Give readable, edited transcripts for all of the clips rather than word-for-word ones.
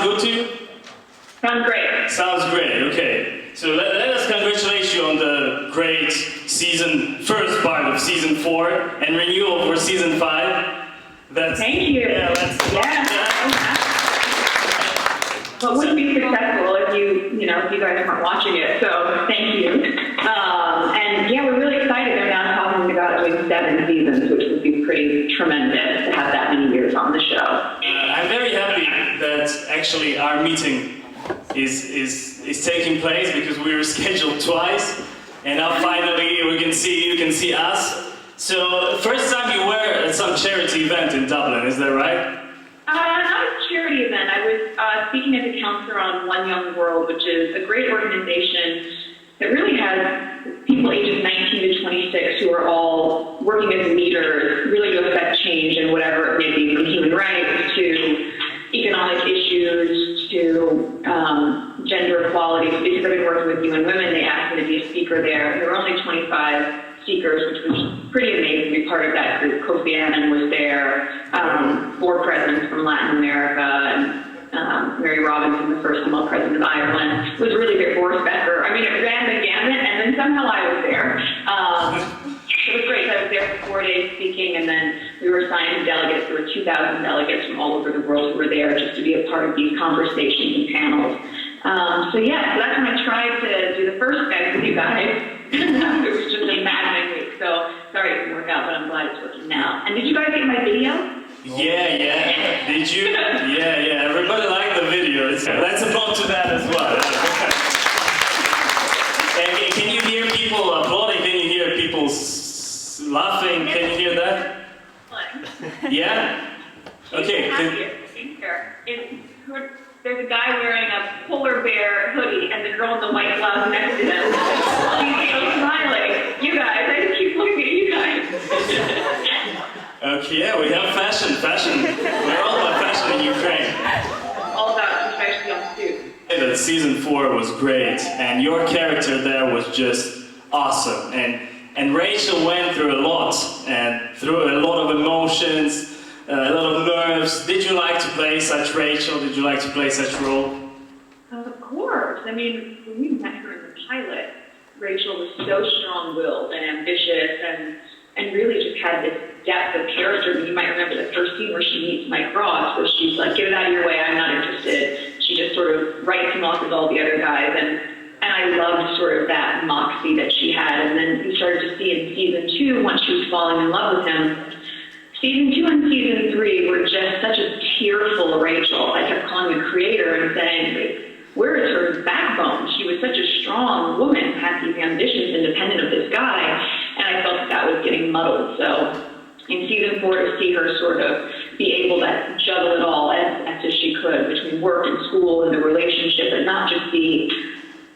good to you? Sounds great. Sounds great, okay. So let us congratulate you on the great first part of season 4 and renewal for season 5. Thank you. Yeah, let's Well, it wouldn't be successful if you guys weren't watching it, so thank you. And yeah, we're really excited. They're now talking about doing 7 seasons, which would be pretty tremendous to have that many years on the show. I'm very happy that actually our meeting is taking place because we were scheduled twice, and now finally we can see you can see us. So first time you were at some charity event in Dublin, is that right? Not a charity event. I was speaking as a counselor on One Young World, which is a great organization that really has people ages 19 to 26 who are all working as leaders, really to affect change in whatever it may be, from human rights to economic issues to gender equality. So because I've been working with UN Women, they asked me to be a speaker there. There were only 25 speakers, which was pretty amazing to be part of that group. Kofi Annan was there, 4 presidents from Latin America, and Mary Robinson, the first female president of Ireland. It was really good. Boris Becker. I mean, it ran the gamut, and then somehow I was there. It was great. I was there for 4 days speaking, and then we were assigned delegates. There were 2,000 delegates from all over the world who were there just to be a part of these conversations and panels. So that's when I tried to do the first Skype with you guys. It was just a maddening week, so sorry it didn't work out, but I'm glad it's working now. And did you guys get my video? Yeah. Did you? Yeah. Everybody liked the video. Let's applaud to that as well. And can you hear people applauding? Can you hear people laughing? Can you hear that? Yeah? Okay. There's a guy wearing a polar bear hoodie and the girl in the white blouse next to him. She's so smiling. You guys, I just keep looking at you guys. Okay, yeah, we have fashion. We're all about fashion in Ukraine. All about especially on suits. That season 4 was great, and your character there was just awesome. And Rachel went through a lot of emotions. A lot of nerves. Did you like to play such Rachel? Did you like to play such role? Of course. I mean, when we met her in the pilot, Rachel was so strong-willed and ambitious and really just had this depth of character. You might remember the first scene where she meets Mike Ross, where she's like, get it out of your way, I'm not interested. She just sort of writes him off as all the other guys. And I loved sort of that moxie that she had. And then we started to see in season 2, once she was falling in love with him, Season 2 and Season 3 were just such a tearful Rachel. I kept calling the creator and saying, where is her backbone? She was such a strong woman, had these ambitions independent of this guy, and I felt that was getting muddled. So in Season 4, to see her sort of be able to juggle it all as best as she could between work and school and the relationship, and not just be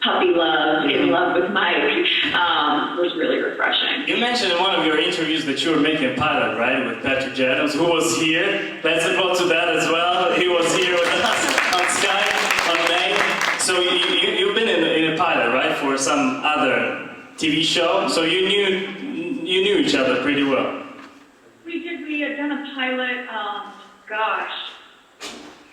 puppy love, in love with Mike, was really refreshing. You mentioned in one of your interviews that you were making a pilot, right, with Patrick Adams, who was here. Let's applaud to that as well. He was here with us on Skype on May. So you've been in a pilot, right, for some other TV show. So you knew each other pretty well. We did. We had done a pilot.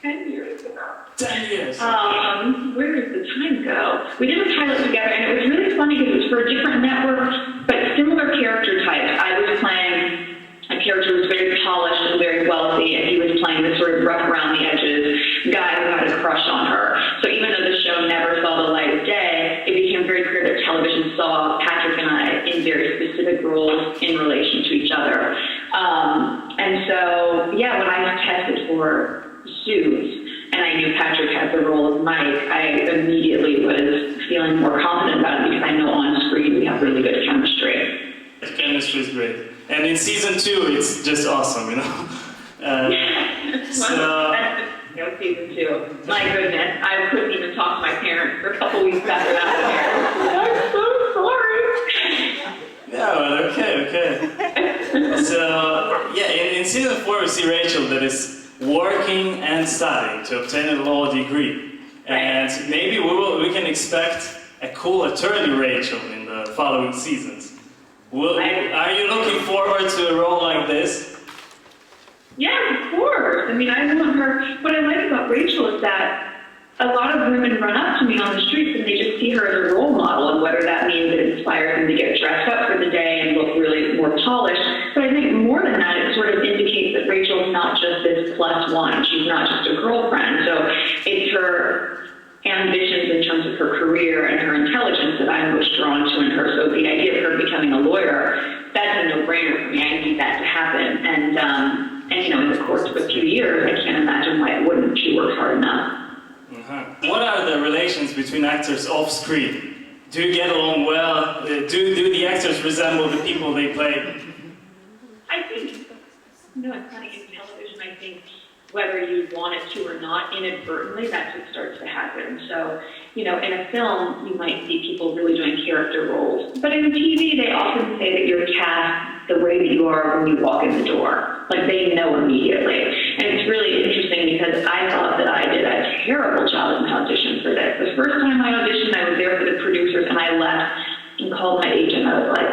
10 years ago. 10 years. Where does the time go? We did a pilot together, and it was really funny because it was for a different network, but similar character types. I was playing a character who was very polished and very wealthy, and he was playing this sort of rough around the edges guy who had a crush on her. So even though the show never saw the light of day, it became very clear that television saw Patrick and I in very specific roles in relation to each other. And so, when I tested for suits, and I knew Patrick had the role of Mike, I immediately was feeling more confident about it because I know on screen we have really good chemistry. The chemistry is great. And in season 2, it's just awesome, you know? Season 2. My goodness, I couldn't even talk to my parents for a couple weeks after that. I'm so sorry. Yeah, well, okay. So, in season 4 we see Rachel that is working and studying to obtain a law degree. And maybe we can expect a cool attorney Rachel in the following seasons. Are you looking forward to a role like this? Yeah, of course. I mean, I want her. What I like about Rachel is that a lot of women run up to me on the streets and they just see her as a role model, and whether that means it inspires them to get dressed up for the day and look really more polished. But I think more than that, it sort of indicates that Rachel's not just this plus one. She's not just a girlfriend. So it's her ambitions in terms of her career and her intelligence that I'm most drawn to in her. So the idea of her becoming a lawyer, that's a no-brainer for me. I need that to happen. And you know, in the course of a few years, I can't imagine why it wouldn't. She works hard enough. What are the relations between actors off screen? Do you get along well? Do the actors resemble the people they play? I think, you know, it's funny, in television, I think whether you want it to or not, inadvertently, that's what starts to happen. So, you know, in a film, you might see people really doing character roles. But in TV, they often say that you're cast the way that you are when you walk in the door. Like, they know immediately. And it's really interesting because I thought that I did a terrible job in the audition for this. The first time I auditioned, I was there for the producers, and I left and called my agent. I was like,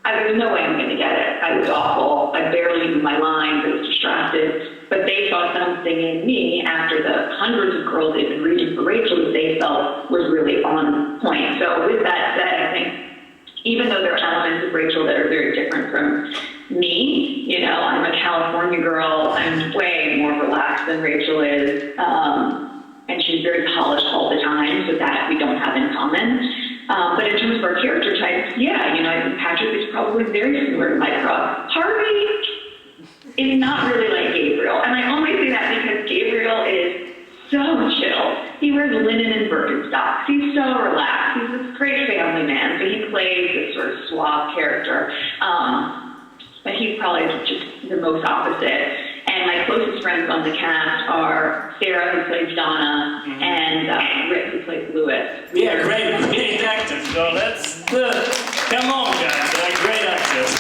there's no way I'm going to get it. I was awful. I barely knew my lines. I was distracted. But they saw something in me after the hundreds of girls they've been reading for Rachel that they felt was really on point. So with that said, I think even though there are elements of Rachel that are very different from me, you know, I'm a California girl. I'm way more relaxed than Rachel is. And she's very polished all the time, so that we don't have in common. But in terms of our character types, yeah, you know, I think Patrick is probably very similar to Mycroft. Harvey is not really like Gabriel, and I only say that because Gabriel is so chill. He wears linen and Birkenstocks. He's so relaxed. He's this great family man, so he plays this sort of suave character. But he's probably just the most opposite. And my closest friends on the cast are Sarah, who plays Donna, and Rick, who plays Lewis. Yeah, great actors. So come on, guys, they're great actors.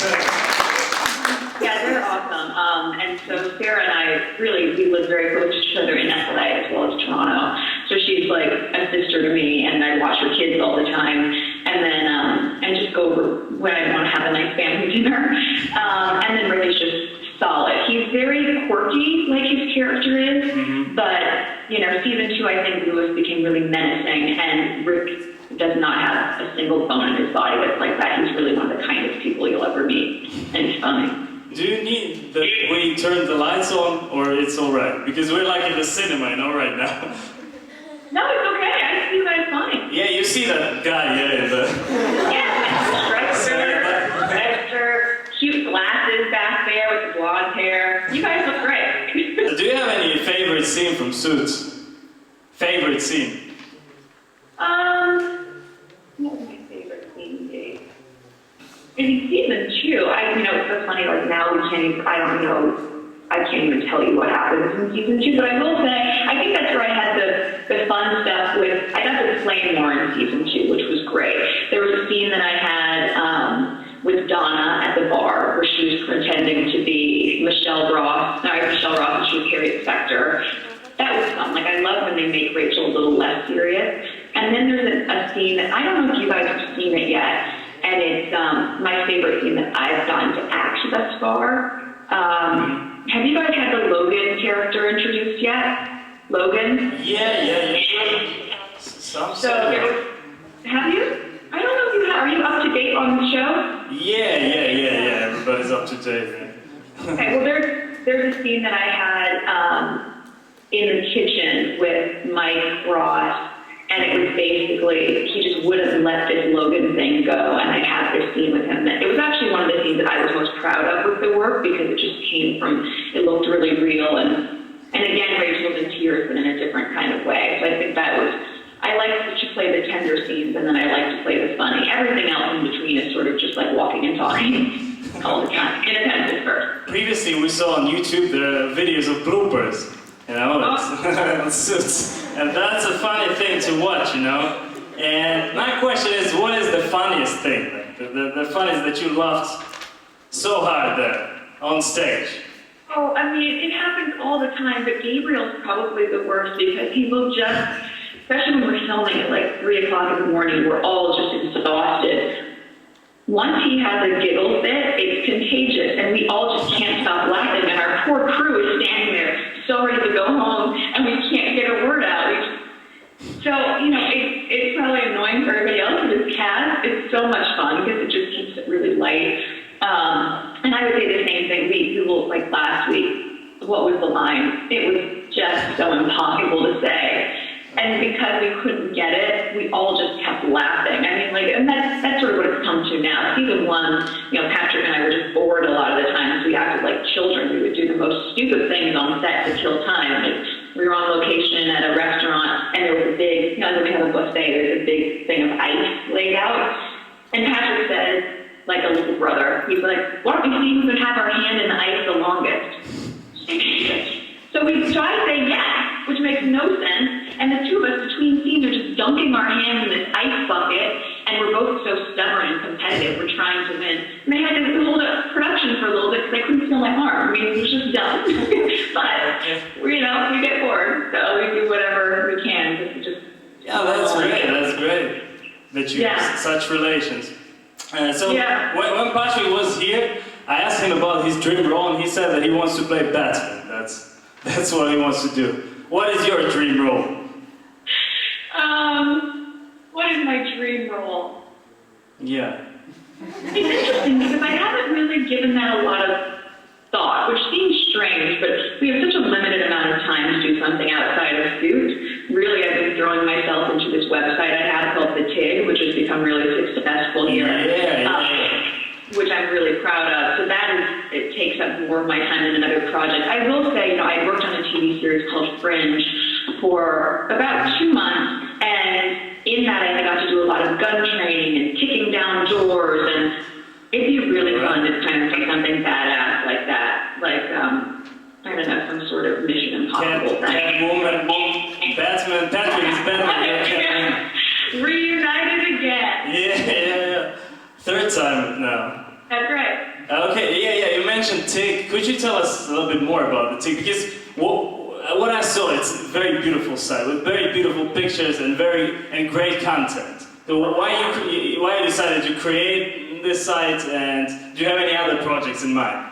Yeah, they're awesome. And so Sarah and I we live very close to each other in LA as well as Toronto. So she's like a sister to me, and I watch her kids all the time. And then, and just go over when I want to have a nice family dinner. And then Rick's just solid. He's very quirky, like his character is, but, you know, season 2, I think Lewis became really menacing, and Rick does not have a single bone in his body that's like that. He's really one of the kindest people you'll ever meet, and he's funny. Do you need that we turn the lights on, or it's alright? Because we're like in the cinema, you know, right now. No, it's okay. I see you guys fine. Yeah, you see that guy, yeah, in the... Yeah, Dexter, cute glasses back there with the blonde hair. You guys look great. Do you have any favorite scene from Suits? Favorite scene? What was my favorite scene, Dave? In season 2, you know, it's so funny, like now we can't even, I can't even tell you what happens in season 2, but I will say, I think that's where I had the fun stuff with, I got to explain more in season 2, which was great. There was a scene that I had with Donna at the bar, where she was pretending to be Michelle Ross, and she was Harriet Specter. That was fun. Like, I love when they make Rachel a little less serious. And then there's a scene that, I don't know if you guys have seen it yet, and it's my favorite scene that I've gotten to act thus far. Have you guys had the Logan character introduced yet? Logan? Yeah. Have you? I don't know if you have. Are you up to date on the show? Yeah. Everybody's up to date, man. Okay, well, there's a scene that I had in the kitchen with Mike Ross, and it was basically, he just wouldn't let this Logan thing go, and I had this scene with him. It was actually one of the scenes that I was most proud of with the work, because it just came from, it looked really real, and again, Rachel's in tears, but in a different kind of way. So I think that was, I like to play the tender scenes, and then I like to play the funny. Everything else in between is sort of just like walking and talking all the time, in a pencil first. Previously, we saw on YouTube the videos of bloopers, you know, on Suits. And that's a funny thing to watch, you know. And my question is, what is the funniest thing? The funniest that you loved so hard there, on stage? Oh, I mean, it happens all the time, but Gabriel's probably the worst, because he will just, especially when we're filming at like 3 o'clock in the morning, we're all just exhausted. Once he has a giggle fit, it's contagious, and we all just can't stop laughing, and our poor crew is standing there so ready to go home, and we can't get a word out. We this cast. It's so much fun because it just keeps it really light. And I would say the same thing. We will, like last week, what was the line? It was just so impossible to say. And because we couldn't get it, we all just kept laughing. I mean, like, and that's sort of what it's come to now. Season 1, you know, Patrick and I were just bored a lot of the times. We acted like children. We would do the most stupid things on set to kill time. Like, we were on location at a restaurant, and there was a big, you know, when we have a buffet, there's a big thing of ice laid out. And Patrick said, like a little brother, he's like, why don't we see who could have our hand in the ice the longest? So we try to say yes, which makes no sense. And the two of us between scenes are just dunking our hands in this ice bucket, and we're both so stubborn and competitive. We're trying to win. And they had to hold up production for a little bit because they couldn't feel my arm. I mean, it was just dumb. But, you know, we get bored, so we do whatever we can just to just... Yeah, that's great. That's great that you have such relations. When Patrick was here, I asked him about his dream role, and he said that he wants to play Batman. That's what he wants to do. What is your dream role? What is my dream role? Yeah. It's interesting because I haven't really given that a lot of thought, which seems strange, but we have such a limited amount of time to do something outside of suit. Really, I've been throwing myself into this website I have called The TIG, which has become really successful here. Which I'm really proud of. So it takes up more of my time than another project. I will say, you know, I worked on a TV series called Fringe for about 2 months, and in that I got to do a lot of gun training and kicking down doors, and it'd be really fun to kind of do something badass like that. Like, I don't know, some sort of Mission Impossible thing. Catwoman, Batman, Patrick is Batman. Reunited again. Yeah. Third time now. That's right. Okay, you mentioned TIG. Could you tell us a little bit more about the TIG? Because what I saw, it's a very beautiful site with very beautiful pictures and great content. So why you decided to create this site, and do you have any other projects in mind?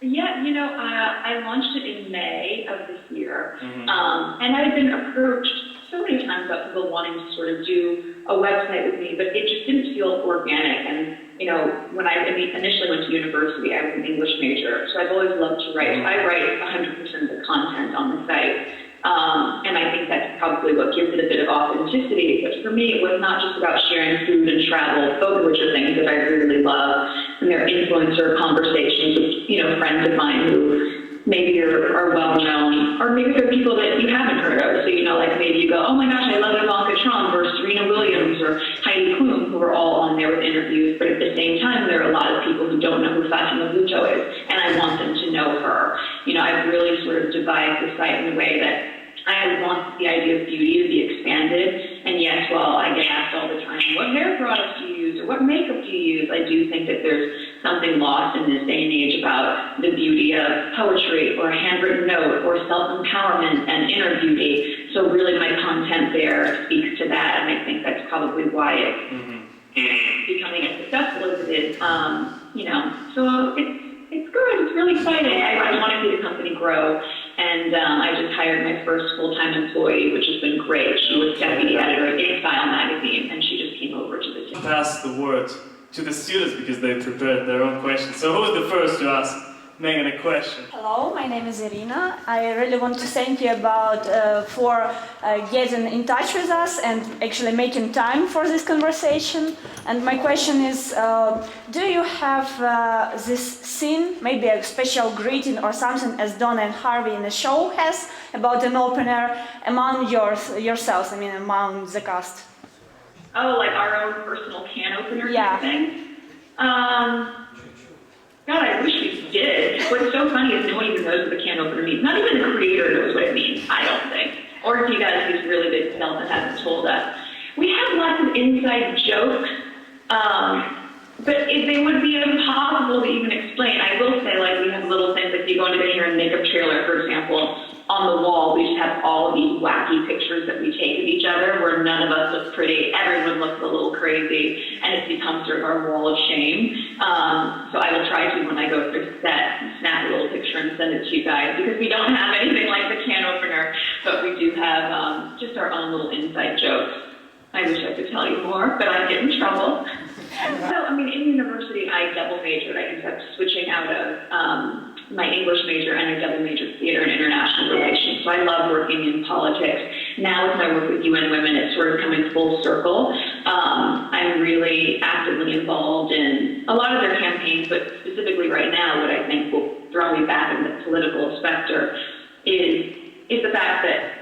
Yeah, you know, I launched it in May of this year, and I had been approached so many times about people wanting to sort of do a website with me, but it just didn't feel organic. And, you know, when I initially went to university, I was an English major, so I've always loved to write. I write 100% of the content on the site, and I think that's probably what gives it a bit of authenticity. But for me, it was not just about sharing food and travel, both of which are things that I really love, and they're influencer conversations with, you know, friends of mine who maybe are well known, or maybe they're people that you haven't heard of. So, you know, like maybe you go, oh my gosh, I love Ivanka Trump or Serena Williams or Heidi Klum, who are all on there with interviews. But at the same time, there are a lot of people who don't know who Fatima Bhutto is, and I want them to know her. You know, I've really sort of devised the site in a way that I want the idea of beauty to be expanded. And yes, well, I get asked all the time, what hair products do you use or what makeup do you use? I do think that there's something lost in this day and age about the beauty of poetry or a handwritten note or self-empowerment and inner beauty. So really my content there speaks to that, and I think that's probably why it's becoming as successful as it is. You know, so it's good. It's really exciting. I want to see the company grow. And I just hired my first full-time employee, which has been great. She was deputy editor at InStyle magazine, and she just came over to the team. Pass the word to the students because they prepared their own questions. So who's the first to ask Meghan a question? Hello, my name is Irina. I really want to thank you for getting in touch with us and actually making time for this conversation. And my question is, do you have this scene, maybe a special greeting or something as Donna and Harvey in the show has about an opener among yourselves, I mean among the cast? Oh, like our own personal can opener thing? God, I wish we did. What's so funny is no one even knows what a can opener means. Not even the creator knows what it means, I don't think. Or if you guys use really big self and hasn't told us. We have lots of inside jokes, but they would be impossible to even explain. I will say, like, we have little things, like you go into the hair and makeup trailer, for example, on the wall, we just have all of these wacky pictures that we take of each other where none of us look pretty, everyone looks a little crazy, and it's become sort of our wall of shame. So I will try to, when I go through set, snap a little picture and send it to you guys, because we don't have anything like the can opener, but we do have just our own little inside jokes. I wish I could tell you more, but I'd get in trouble. So, I mean, in university, I double majored. I ended up switching out of my English major, and I double majored theater and international relations. So I love working in politics. Now with my work with UN Women, it's sort of coming full circle. I'm really actively involved in a lot of their campaigns, but specifically right now, what I think will throw me back in the political specter is the fact that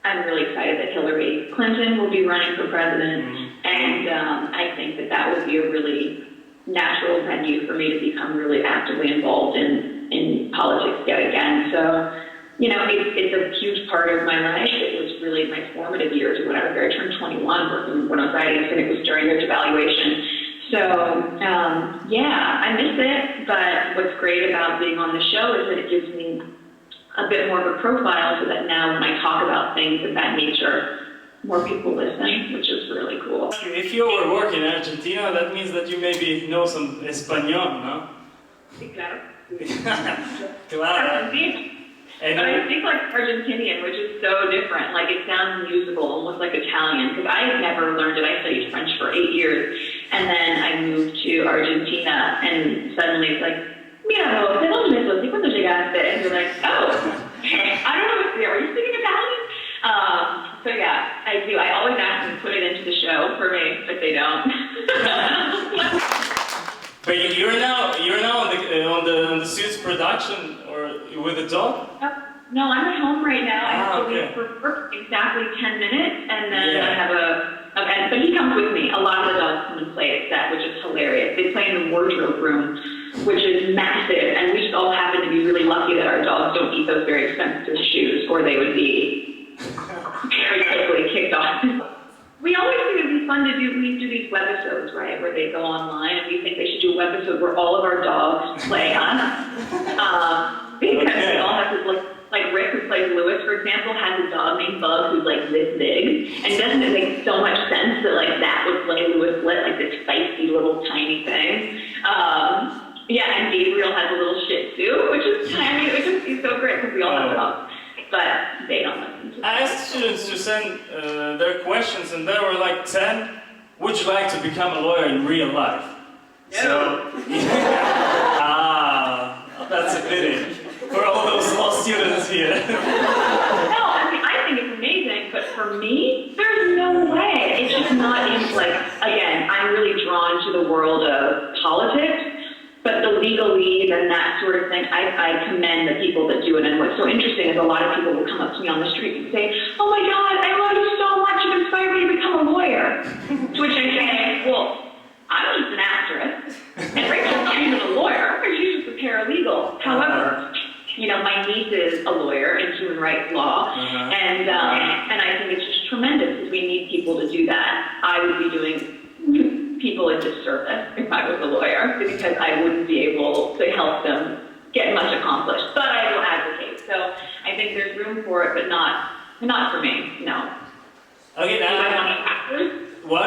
I'm really excited that Hillary Clinton will be running for president, and I think that would be a really natural venue for me to become really actively involved in politics yet again. So, you know, it's a huge part of my life. It was really my formative years when I turned 21 working in Buenos Aires, and it was during their devaluation. So, yeah, I miss it, but what's great about being on the show is that it gives me a bit more of a profile so that now when I talk about things of that nature, more people listen, which is really cool. If you were working in Argentina, that means that you maybe know some Español, no? Sí, claro. Claro. But I speak like Argentinian, which is so different. Like, it sounds usable, almost like Italian, because I had never learned it. I studied French for 8 years, and then I moved to Argentina, and suddenly it's like, mira, vos, ¿de dónde sos? ¿Y cuándo llegaste? And you're like, oh, I don't know what's there. Are you speaking Italian? So yeah, I do. I always ask them to put it into the show for me, but they don't. But you're now on the Suits production or with the dog? No, I'm at home right now. I have to okay. leave for work exactly 10 minutes, and then I have a event. But he comes with me. A lot of the dogs come and play at set, which is hilarious. They play in the wardrobe room, which is massive, and we just all happen to be really lucky that our dogs don't eat those very expensive shoes, or they would be very quickly kicked off. We always think it'd be fun to do. We do these webisodes, right, where they go online, and we think they should do a webisode where all of our dogs play us, because we all have to like Rick, who plays Lewis, for example, has a dog named Bug who's like this big, and doesn't it make so much sense that like that would play Lewis Lit, like this feisty little tiny thing. Yeah, and Gabriel has a little Shih Tzu, which is tiny, which is so great because we all have dogs, but they don't listen to us. I asked students to send their questions, and there were like 10. Would you like to become a lawyer in real life? No. So, that's a pity for all those law students here. No, I mean, I think it's amazing, but for me, there's no way. It's just not in, like, again, I'm really drawn to the world of politics, but the legalese and that sort of thing, I commend the people that do it. And what's so interesting is a lot of people will come up to me on the street and say, oh my God, I love you so much, you've inspired me to become a lawyer. To which I say, well, I'm just an actress, and Rachel's not even a lawyer, she's just a paralegal. However, you know, my niece is a lawyer in human rights law, and I think it's just tremendous because we need people to do that. I would be doing people a disservice if I was a lawyer because I wouldn't be able to help them get much accomplished. But I will advocate. So I think there's room for it, but not for me. No. Okay, now. I want actors. What?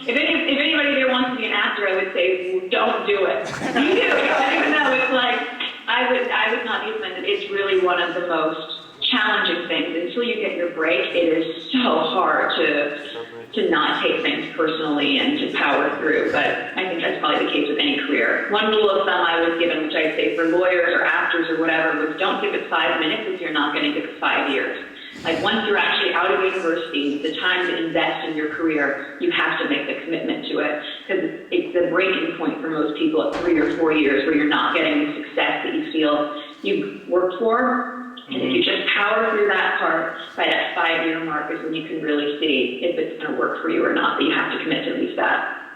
If anybody there wants to be an actor, I would say don't do it. You do, even though it's like I would not be offended. It's really one of the most challenging things. Until you get your break, it is so hard to not take things personally and to power through. But I think that's probably the case with any career. One rule of thumb I was given, which I'd say for lawyers or actors or whatever, was don't give it 5 minutes if you're not going to give it 5 years. Like once you're actually out of university, the time to invest in your career, you have to make the commitment to it because it's the breaking point for most people at 3 or 4 years where you're not getting the success that you feel you worked for. And if you just power through that part, by that 5-year mark is when you can really see if it's going to work for you or not, but you have to commit to at least that.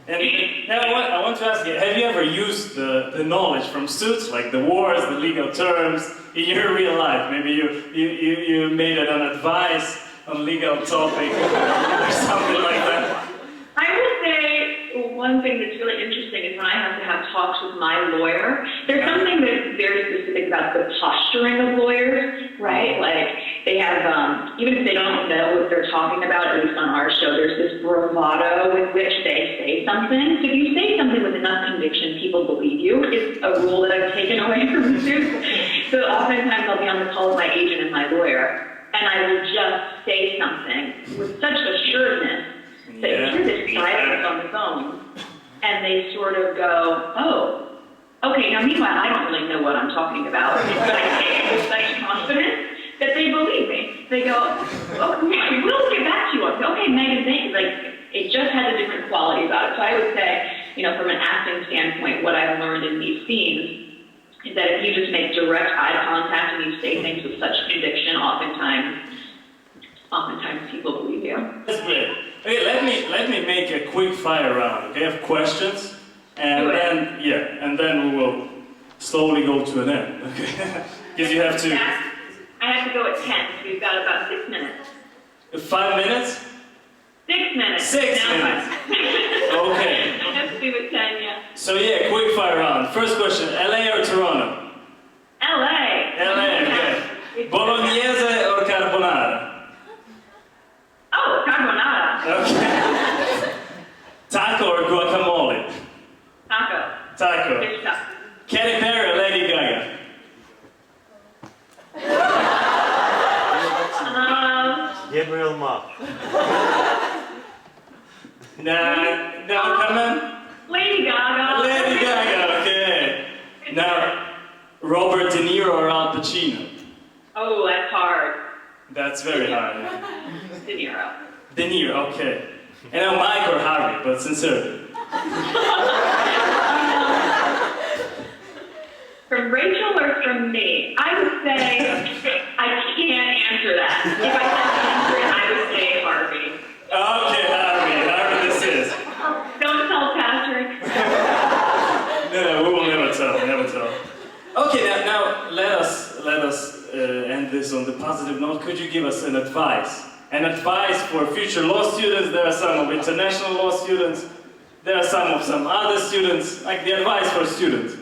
And now I want to ask you, have you ever used the knowledge from Suits, like the words, the legal terms, in your real life? Maybe you made it an advice on legal topic or something like that? I will say one thing that's really interesting is when I have to have talks with my lawyer, there's something that's very specific about the posturing of lawyers, right? Like they have, even if they don't know what they're talking about, at least on our show, there's this bravado with which they say something. So if you say something with enough conviction, people believe you. It's a rule that I've taken away from the Suits. So oftentimes I'll be on the call with my agent and my lawyer, and I will just say something with such assurance and they sort of go, oh, okay. Now, meanwhile, I don't really know what I'm talking about. But I say it with such confidence that they believe me. They go, oh, we'll get back to you. Okay, Meghan, thanks. Like, it just has a different quality about it. So I would say, from an acting standpoint, what I've learned in these scenes is that if you just make direct eye contact and you say things with such conviction, oftentimes people believe you. That's great. Okay, let me make a quick fire round. Okay, I have questions, and then we will slowly go to an end. Okay, because you have to. I have to go at 10, so we've got about 6 minutes. 5 minutes? 6 minutes. 6 minutes. Okay. Let's do it 10, yeah. So quick fire round. First question: LA or Toronto? LA. LA. Okay. Bolognese or carbonara? Oh, carbonara. Okay. Taco or guacamole? Taco. Taco. Fish taco. Katy Perry or Lady Gaga? Gabriel Mark. No, come on. Lady Gaga. Lady Gaga, okay. Now, Robert De Niro or Al Pacino? Oh, that's hard. That's very hard. De Niro. De Niro, okay. And now Mike or Harvey, but sincerely. From Rachel or from me? I would say I can't answer that. If I had to answer it, I would say Harvey. Okay, Harvey this is. Don't tell Patrick. No, we will never tell. Okay, now let us end this on the positive note. Could you give us an advice? An advice for future law students. There are some of international law students. There are some other students. Like the advice for students.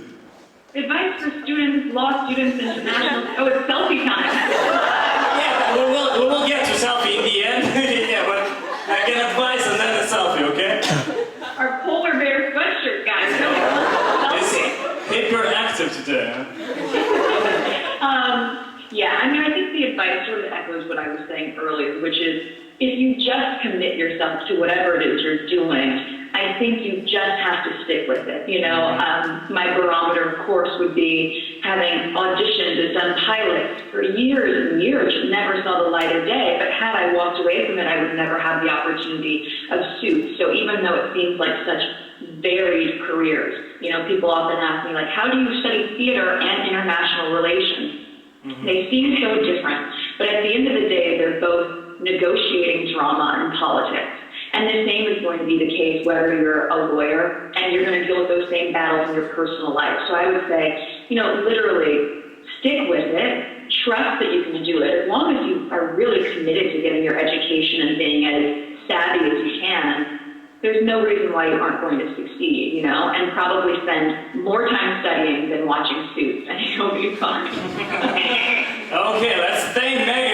Advice for students, law students, international. Oh, it's selfie time. Yeah, we will get to selfie in the end. Yeah, but I can advise and then a selfie, okay? Our polar bear sweatshirt, guys. It's hyperactive today, huh? I think the advice sort of echoes what I was saying earlier, which is if you just commit yourself to whatever it is you're doing, I think you just have to stick with it. My barometer, of course, would be having auditioned and done pilots for years and years, never saw the light of day. But had I walked away from it, I would never have the opportunity of Suits. So even though it seems like such varied careers, people often ask me, like, how do you study theater and international relations? Mm-hmm. They seem so different, but at the end of the day, they're both negotiating drama and politics. And the same is going to be the case whether you're a lawyer and you're going to deal with those same battles in your personal life. So I would say, literally stick with it, trust that you can do it. As long as you are really committed to getting your education and being as savvy as you can, there's no reason why you aren't going to succeed, and probably spend more time studying than watching Suits, and you'll be fine. Okay, let's thank Meghan.